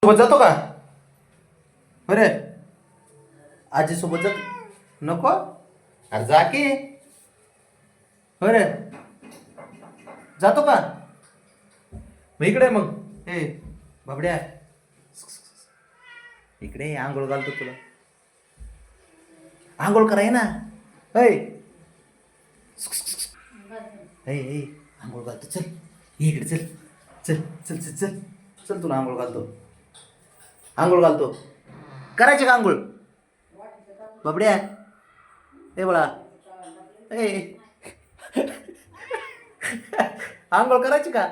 सोबत जातो का? बरे आजी सोबत जात नको. अरे जा की. बरे जातो का? मग इकडे मग हे बाबड्या इकडे आंघोळ घालतो तुला. आंघोळ कराय ना. ऐ ऐ आंघोळ घालतो. चल ये इकडे. चल चल चल चल चल चल तुला आंघोळ घालतो. आंघोळ घालतो. करायचे का आंघोळ? बाबड्या ए बाळा ए आंघोळ करायची का?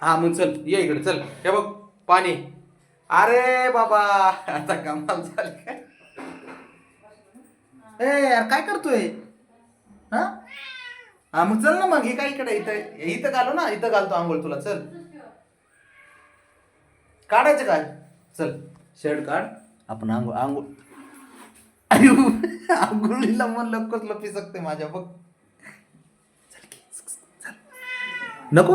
हा मग चल ये इकडे. चल हे बघ पाणी. अरे बाबा आता कमाल झाली. ए यार काय करतोय? हा हा मग चल ना. मग हे काय इकडे इथं इथं घालू ना. इथं घालतो आंघोळ तुला. चल काढायचं काय? चल शर्ट काढ. आपण आंघोळ आंघोळ आंघोळीला म्हणलं कसलं पिसकते माझ्या बघ. नको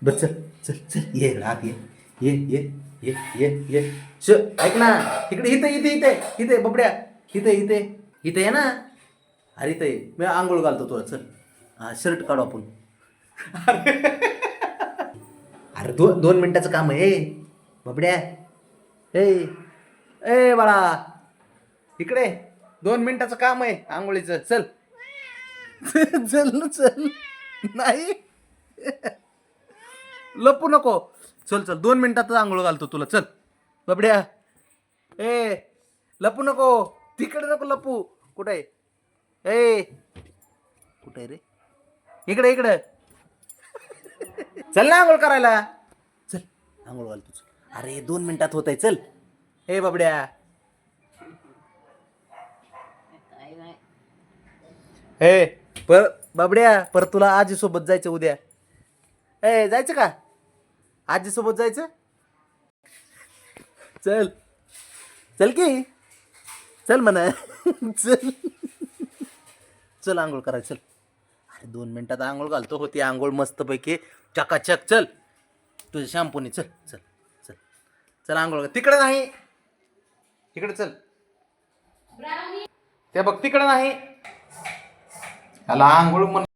बर चल चल चल ये आत ये ये ये ये ये ये श ऐक ना. इकडे इथे इथे इथे इथे बबड्या इथे इथे इथे ये ना. अरे इथे मी आंघोळ घालतो तुला. चल हा शर्ट काढू आपण. अरे 2 मिनिटाचं काम आहे बबड्या. ए ए बाळा इकडे 2 मिनिटाचं काम आहे आंघोळीचं. चल चल चल नाही लपू नको. चल चल 2 मिनिटातच आंघोळ घालतो तुला. चल बबड्या ए लपू नको. तिकडे नको लपू. कुठे आहे ए कुठे आहे रे? इकडे इकडे चल ना आंघोळ करायला. चल आंघोळ घालतो. अरे 2 मिनिटात होत आहे. चल ए बबड्या ए पर बाबड्या पर तुला आजी सोबत जायचं उद्या. ए जायचं का? आजी सोबत जायचं. चल चल की चल म्हणा. चल चल आंघोळ करायचं. चल अरे 2 मिनिटात आंघोळ घालतो. होती आंघोळ मस्तपैकी चकाचक. चल तुझ्या शॅम्पूने. चल चल चल चल आंघोळ. तिकडे नाही इकडे चल. ते बघ तिकडे नाही. त्याला आंघोळ